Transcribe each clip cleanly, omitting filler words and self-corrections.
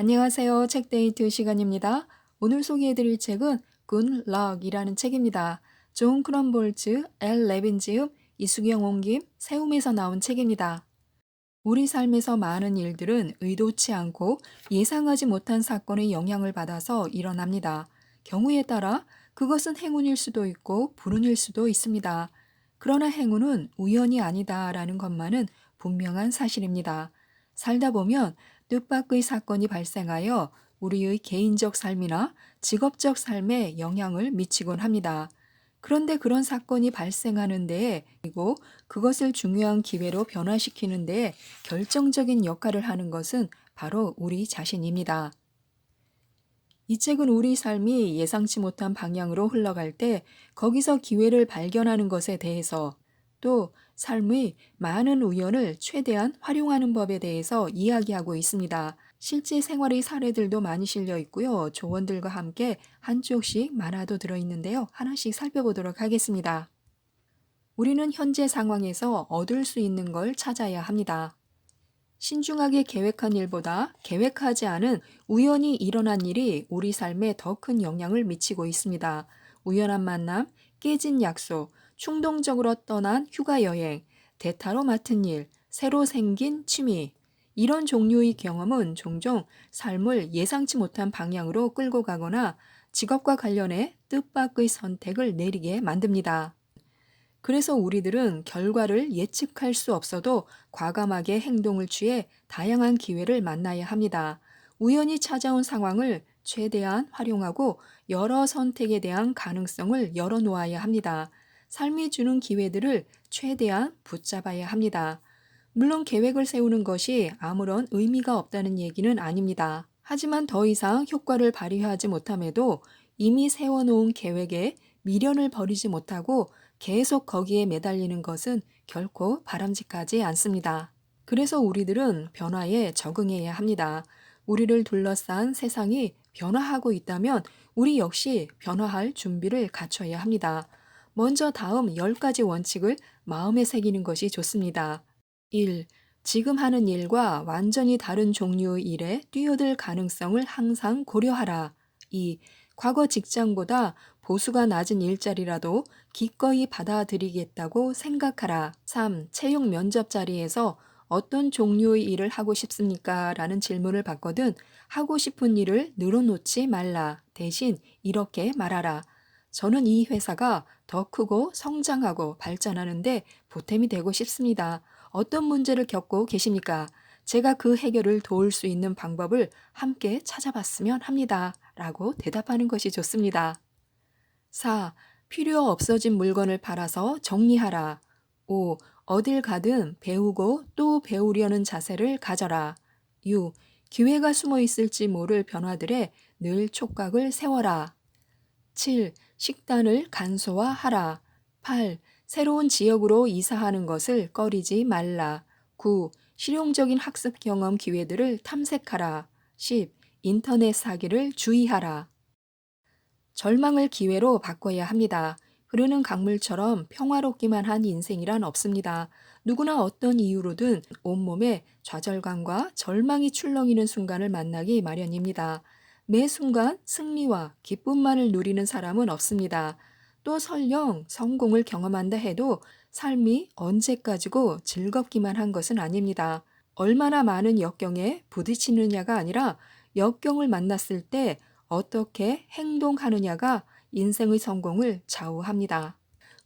안녕하세요. 책데이트 시간입니다. 오늘 소개해드릴 책은 Good Luck이라는 책입니다. 존 크럼볼츠, 엘 레빈지음, 이수경 옮김, 세움에서 나온 책입니다. 우리 삶에서 많은 일들은 의도치 않고 예상하지 못한 사건의 영향을 받아서 일어납니다. 경우에 따라 그것은 행운일 수도 있고 불운일 수도 있습니다. 그러나 행운은 우연이 아니다라는 것만은 분명한 사실입니다. 살다 보면 뜻밖의 사건이 발생하여 우리의 개인적 삶이나 직업적 삶에 영향을 미치곤 합니다. 그런데 그런 사건이 발생하는 데에 그리고 그것을 중요한 기회로 변화시키는 데에 결정적인 역할을 하는 것은 바로 우리 자신입니다. 이 책은 우리 삶이 예상치 못한 방향으로 흘러갈 때 거기서 기회를 발견하는 것에 대해서 또 삶의 많은 우연을 최대한 활용하는 법에 대해서 이야기하고 있습니다. 실제 생활의 사례들도 많이 실려 있고요. 조언들과 함께 한쪽씩 만화도 들어있는데요. 하나씩 살펴보도록 하겠습니다. 우리는 현재 상황에서 얻을 수 있는 걸 찾아야 합니다. 신중하게 계획한 일보다 계획하지 않은 우연히 일어난 일이 우리 삶에 더 큰 영향을 미치고 있습니다. 우연한 만남, 깨진 약속, 충동적으로 떠난 휴가 여행, 대타로 맡은 일, 새로 생긴 취미. 이런 종류의 경험은 종종 삶을 예상치 못한 방향으로 끌고 가거나 직업과 관련해 뜻밖의 선택을 내리게 만듭니다. 그래서 우리들은 결과를 예측할 수 없어도 과감하게 행동을 취해 다양한 기회를 만나야 합니다. 우연히 찾아온 상황을 최대한 활용하고 여러 선택에 대한 가능성을 열어놓아야 합니다. 삶이 주는 기회들을 최대한 붙잡아야 합니다. 물론 계획을 세우는 것이 아무런 의미가 없다는 얘기는 아닙니다. 하지만 더 이상 효과를 발휘하지 못함에도 이미 세워놓은 계획에 미련을 버리지 못하고 계속 거기에 매달리는 것은 결코 바람직하지 않습니다. 그래서 우리들은 변화에 적응해야 합니다. 우리를 둘러싼 세상이 변화하고 있다면 우리 역시 변화할 준비를 갖춰야 합니다. 먼저 다음 10가지 원칙을 마음에 새기는 것이 좋습니다. 1. 지금 하는 일과 완전히 다른 종류의 일에 뛰어들 가능성을 항상 고려하라. 2. 과거 직장보다 보수가 낮은 일자리라도 기꺼이 받아들이겠다고 생각하라. 3. 채용 면접 자리에서 어떤 종류의 일을 하고 싶습니까? 라는 질문을 받거든 하고 싶은 일을 늘어놓지 말라. 대신 이렇게 말하라. 저는 이 회사가 더 크고 성장하고 발전하는데 보탬이 되고 싶습니다. 어떤 문제를 겪고 계십니까? 제가 그 해결을 도울 수 있는 방법을 함께 찾아봤으면 합니다. 라고 대답하는 것이 좋습니다. 4. 필요 없어진 물건을 팔아서 정리하라. 5. 어딜 가든 배우고 또 배우려는 자세를 가져라. 6. 기회가 숨어 있을지 모를 변화들에 늘 촉각을 세워라. 7. 식단을 간소화하라. 8. 새로운 지역으로 이사하는 것을 꺼리지 말라. 9. 실용적인 학습 경험 기회들을 탐색하라. 10. 인터넷 사기를 주의하라. 절망을 기회로 바꿔야 합니다. 흐르는 강물처럼 평화롭기만 한 인생이란 없습니다. 누구나 어떤 이유로든 온몸에 좌절감과 절망이 출렁이는 순간을 만나기 마련입니다. 매 순간 승리와 기쁨만을 누리는 사람은 없습니다. 또 설령 성공을 경험한다 해도 삶이 언제까지고 즐겁기만 한 것은 아닙니다. 얼마나 많은 역경에 부딪히느냐가 아니라 역경을 만났을 때 어떻게 행동하느냐가 인생의 성공을 좌우합니다.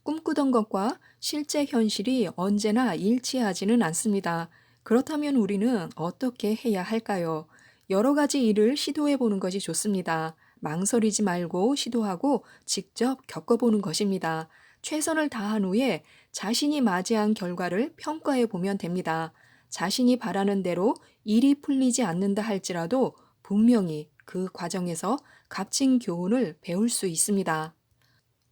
꿈꾸던 것과 실제 현실이 언제나 일치하지는 않습니다. 그렇다면 우리는 어떻게 해야 할까요? 여러 가지 일을 시도해 보는 것이 좋습니다. 망설이지 말고 시도하고 직접 겪어보는 것입니다. 최선을 다한 후에 자신이 맞이한 결과를 평가해 보면 됩니다. 자신이 바라는 대로 일이 풀리지 않는다 할지라도 분명히 그 과정에서 값진 교훈을 배울 수 있습니다.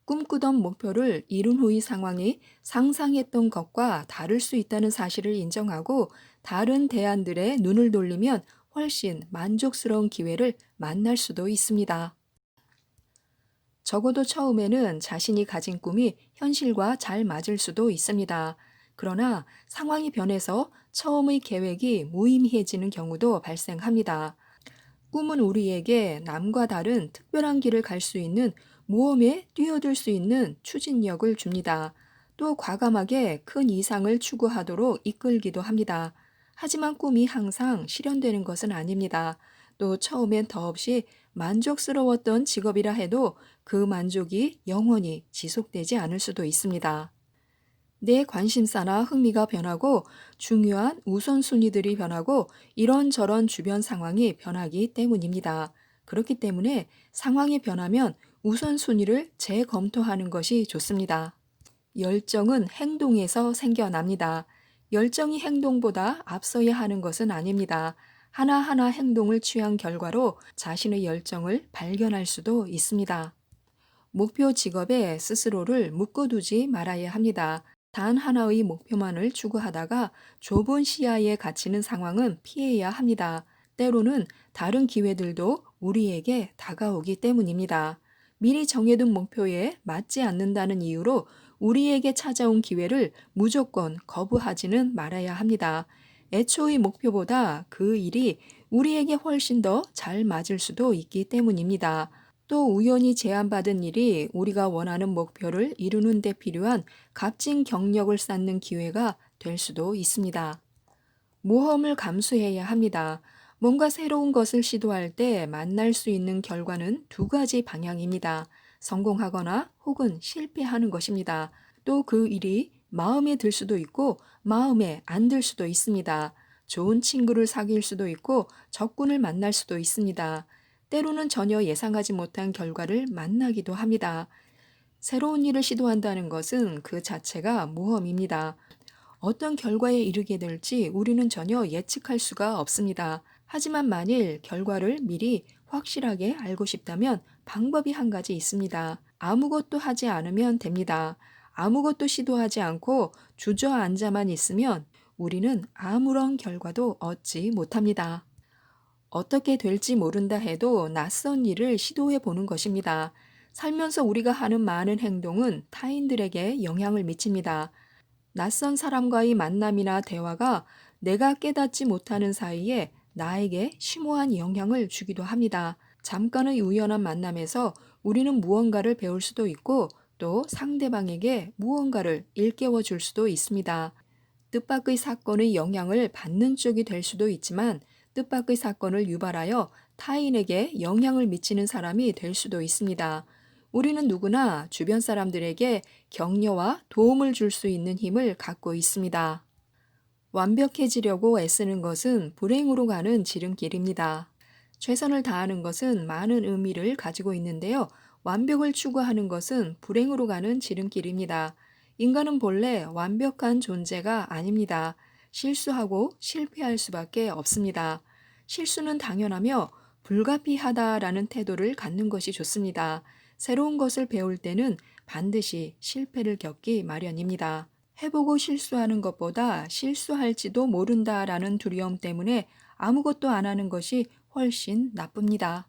꿈꾸던 목표를 이룬 후의 상황이 상상했던 것과 다를 수 있다는 사실을 인정하고 다른 대안들의 눈을 돌리면 훨씬 만족스러운 기회를 만날 수도 있습니다. 적어도 처음에는 자신이 가진 꿈이 현실과 잘 맞을 수도 있습니다. 그러나 상황이 변해서 처음의 계획이 무의미해지는 경우도 발생합니다. 꿈은 우리에게 남과 다른 특별한 길을 갈 수 있는 모험에 뛰어들 수 있는 추진력을 줍니다. 또 과감하게 큰 이상을 추구하도록 이끌기도 합니다. 하지만 꿈이 항상 실현되는 것은 아닙니다. 또 처음엔 더없이 만족스러웠던 직업이라 해도 그 만족이 영원히 지속되지 않을 수도 있습니다. 내 관심사나 흥미가 변하고 중요한 우선순위들이 변하고 이런저런 주변 상황이 변하기 때문입니다. 그렇기 때문에 상황이 변하면 우선순위를 재검토하는 것이 좋습니다. 열정은 행동에서 생겨납니다. 열정이 행동보다 앞서야 하는 것은 아닙니다. 하나하나 행동을 취한 결과로 자신의 열정을 발견할 수도 있습니다. 목표 직업에 스스로를 묶어두지 말아야 합니다. 단 하나의 목표만을 추구하다가 좁은 시야에 갇히는 상황은 피해야 합니다. 때로는 다른 기회들도 우리에게 다가오기 때문입니다. 미리 정해둔 목표에 맞지 않는다는 이유로 우리에게 찾아온 기회를 무조건 거부하지는 말아야 합니다. 애초의 목표보다 그 일이 우리에게 훨씬 더 잘 맞을 수도 있기 때문입니다. 또 우연히 제안받은 일이 우리가 원하는 목표를 이루는 데 필요한 값진 경력을 쌓는 기회가 될 수도 있습니다. 모험을 감수해야 합니다. 뭔가 새로운 것을 시도할 때 만날 수 있는 결과는 두 가지 방향입니다. 성공하거나 혹은 실패하는 것입니다. 또 그 일이 마음에 들 수도 있고 마음에 안 들 수도 있습니다. 좋은 친구를 사귈 수도 있고 적군을 만날 수도 있습니다. 때로는 전혀 예상하지 못한 결과를 만나기도 합니다. 새로운 일을 시도한다는 것은 그 자체가 모험입니다. 어떤 결과에 이르게 될지 우리는 전혀 예측할 수가 없습니다. 하지만 만일 결과를 미리 확실하게 알고 싶다면 방법이 한 가지 있습니다. 아무것도 하지 않으면 됩니다. 아무것도 시도하지 않고 주저앉아만 있으면 우리는 아무런 결과도 얻지 못합니다. 어떻게 될지 모른다 해도 낯선 일을 시도해 보는 것입니다. 살면서 우리가 하는 많은 행동은 타인들에게 영향을 미칩니다. 낯선 사람과의 만남이나 대화가 내가 깨닫지 못하는 사이에 나에게 심오한 영향을 주기도 합니다. 잠깐의 우연한 만남에서 우리는 무언가를 배울 수도 있고 또 상대방에게 무언가를 일깨워 줄 수도 있습니다. 뜻밖의 사건의 영향을 받는 쪽이 될 수도 있지만 뜻밖의 사건을 유발하여 타인에게 영향을 미치는 사람이 될 수도 있습니다. 우리는 누구나 주변 사람들에게 격려와 도움을 줄 수 있는 힘을 갖고 있습니다. 완벽해지려고 애쓰는 것은 불행으로 가는 지름길입니다. 최선을 다하는 것은 많은 의미를 가지고 있는데요. 완벽을 추구하는 것은 불행으로 가는 지름길입니다. 인간은 본래 완벽한 존재가 아닙니다. 실수하고 실패할 수밖에 없습니다. 실수는 당연하며 불가피하다라는 태도를 갖는 것이 좋습니다. 새로운 것을 배울 때는 반드시 실패를 겪기 마련입니다. 해보고 실수하는 것보다 실수할지도 모른다라는 두려움 때문에 아무것도 안 하는 것이 훨씬 나쁩니다.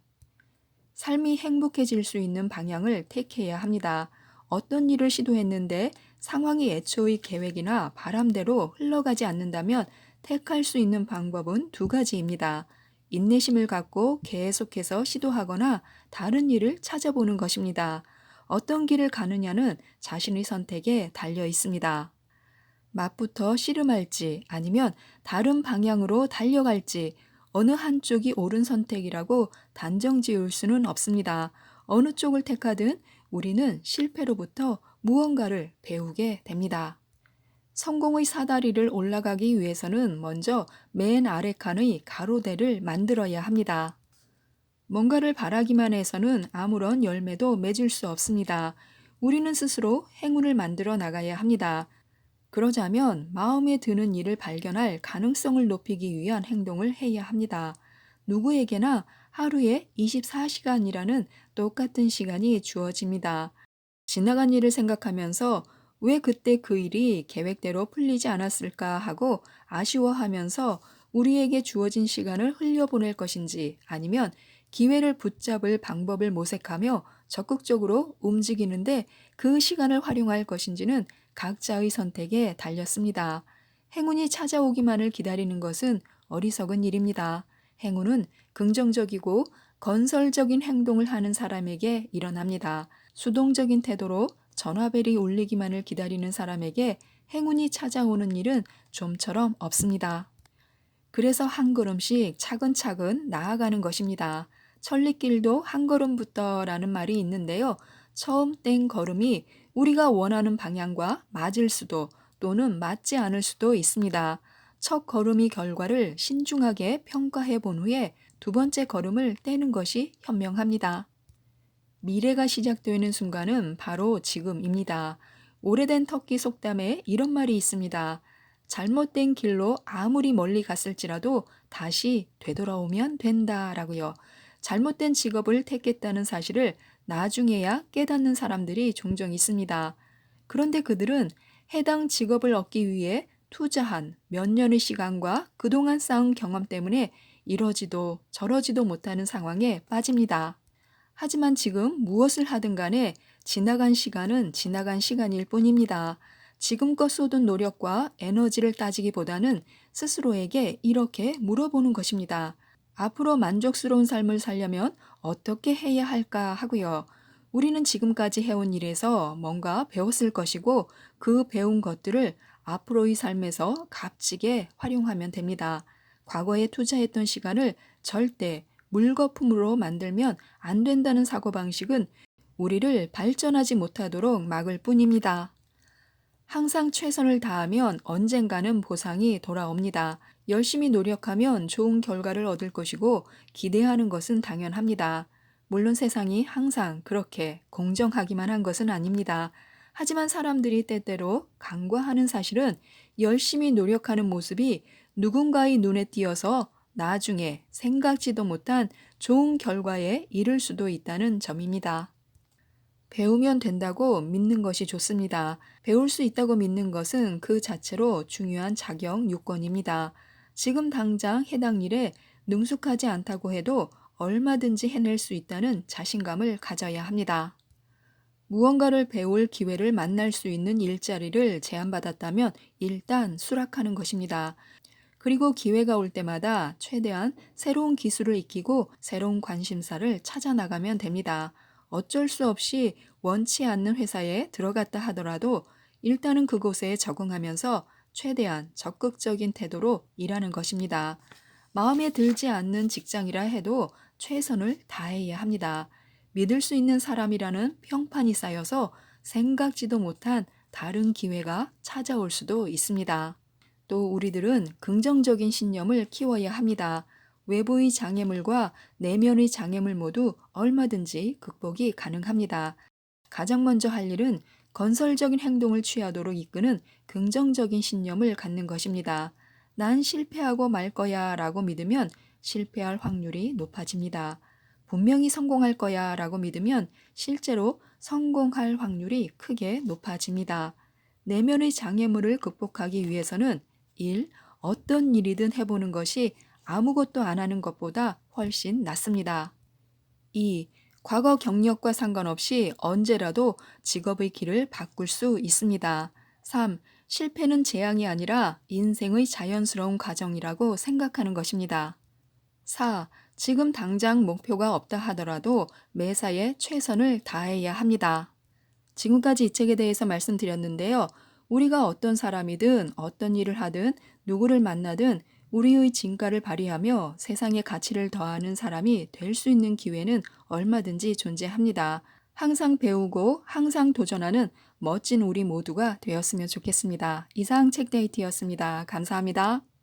삶이 행복해질 수 있는 방향을 택해야 합니다. 어떤 일을 시도했는데 상황이 애초의 계획이나 바람대로 흘러가지 않는다면 택할 수 있는 방법은 두 가지입니다. 인내심을 갖고 계속해서 시도하거나 다른 일을 찾아보는 것입니다. 어떤 길을 가느냐는 자신의 선택에 달려 있습니다. 맛부터 씨름할지 아니면 다른 방향으로 달려갈지 어느 한쪽이 옳은 선택이라고 단정 지을 수는 없습니다. 어느 쪽을 택하든 우리는 실패로부터 무언가를 배우게 됩니다. 성공의 사다리를 올라가기 위해서는 먼저 맨 아래 칸의 가로대를 만들어야 합니다. 뭔가를 바라기만 해서는 아무런 열매도 맺을 수 없습니다. 우리는 스스로 행운을 만들어 나가야 합니다. 그러자면 마음에 드는 일을 발견할 가능성을 높이기 위한 행동을 해야 합니다. 누구에게나 하루에 24시간이라는 똑같은 시간이 주어집니다. 지나간 일을 생각하면서 왜 그때 그 일이 계획대로 풀리지 않았을까 하고 아쉬워하면서 우리에게 주어진 시간을 흘려보낼 것인지 아니면 기회를 붙잡을 방법을 모색하며 적극적으로 움직이는데 그 시간을 활용할 것인지는 각자의 선택에 달렸습니다. 행운이 찾아오기만을 기다리는 것은 어리석은 일입니다. 행운은 긍정적이고 건설적인 행동을 하는 사람에게 일어납니다. 수동적인 태도로 전화벨이 울리기만을 기다리는 사람에게 행운이 찾아오는 일은 좀처럼 없습니다. 그래서 한 걸음씩 차근차근 나아가는 것입니다. 천리길도 한 걸음부터라는 말이 있는데요. 처음 뗀 걸음이 우리가 원하는 방향과 맞을 수도 또는 맞지 않을 수도 있습니다. 첫 걸음의 결과를 신중하게 평가해 본 후에 두 번째 걸음을 떼는 것이 현명합니다. 미래가 시작되는 순간은 바로 지금입니다. 오래된 터키 속담에 이런 말이 있습니다. 잘못된 길로 아무리 멀리 갔을지라도 다시 되돌아오면 된다라고요. 잘못된 직업을 택했다는 사실을 나중에야 깨닫는 사람들이 종종 있습니다. 그런데 그들은 해당 직업을 얻기 위해 투자한 몇 년의 시간과 그동안 쌓은 경험 때문에 이러지도 저러지도 못하는 상황에 빠집니다. 하지만 지금 무엇을 하든 간에 지나간 시간은 지나간 시간일 뿐입니다. 지금껏 쏟은 노력과 에너지를 따지기보다는 스스로에게 이렇게 물어보는 것입니다. 앞으로 만족스러운 삶을 살려면 어떻게 해야 할까 하고요. 우리는 지금까지 해온 일에서 뭔가 배웠을 것이고 그 배운 것들을 앞으로의 삶에서 값지게 활용하면 됩니다. 과거에 투자했던 시간을 절대 물거품으로 만들면 안 된다는 사고방식은 우리를 발전하지 못하도록 막을 뿐입니다. 항상 최선을 다하면 언젠가는 보상이 돌아옵니다. 열심히 노력하면 좋은 결과를 얻을 것이고 기대하는 것은 당연합니다. 물론 세상이 항상 그렇게 공정하기만 한 것은 아닙니다. 하지만 사람들이 때때로 간과하는 사실은 열심히 노력하는 모습이 누군가의 눈에 띄어서 나중에 생각지도 못한 좋은 결과에 이를 수도 있다는 점입니다. 배우면 된다고 믿는 것이 좋습니다. 배울 수 있다고 믿는 것은 그 자체로 중요한 자격 요건입니다. 지금 당장 해당 일에 능숙하지 않다고 해도 얼마든지 해낼 수 있다는 자신감을 가져야 합니다. 무언가를 배울 기회를 만날 수 있는 일자리를 제안받았다면 일단 수락하는 것입니다. 그리고 기회가 올 때마다 최대한 새로운 기술을 익히고 새로운 관심사를 찾아 나가면 됩니다. 어쩔 수 없이 원치 않는 회사에 들어갔다 하더라도 일단은 그곳에 적응하면서 최대한 적극적인 태도로 일하는 것입니다. 마음에 들지 않는 직장이라 해도 최선을 다해야 합니다. 믿을 수 있는 사람이라는 평판이 쌓여서 생각지도 못한 다른 기회가 찾아올 수도 있습니다. 또 우리들은 긍정적인 신념을 키워야 합니다. 외부의 장애물과 내면의 장애물 모두 얼마든지 극복이 가능합니다. 가장 먼저 할 일은 건설적인 행동을 취하도록 이끄는 긍정적인 신념을 갖는 것입니다. 난 실패하고 말 거야 라고 믿으면 실패할 확률이 높아집니다. 분명히 성공할 거야 라고 믿으면 실제로 성공할 확률이 크게 높아집니다. 내면의 장애물을 극복하기 위해서는 1. 어떤 일이든 해보는 것이 아무것도 안 하는 것보다 훨씬 낫습니다. 2. 과거 경력과 상관없이 언제라도 직업의 길을 바꿀 수 있습니다. 3. 실패는 재앙이 아니라 인생의 자연스러운 과정이라고 생각하는 것입니다. 4. 지금 당장 목표가 없다 하더라도 매사에 최선을 다해야 합니다. 지금까지 이 책에 대해서 말씀드렸는데요. 우리가 어떤 사람이든 어떤 일을 하든 누구를 만나든 우리의 진가를 발휘하며 세상에 가치를 더하는 사람이 될 수 있는 기회는 얼마든지 존재합니다. 항상 배우고 항상 도전하는 멋진 우리 모두가 되었으면 좋겠습니다. 이상 책데이트였습니다. 감사합니다.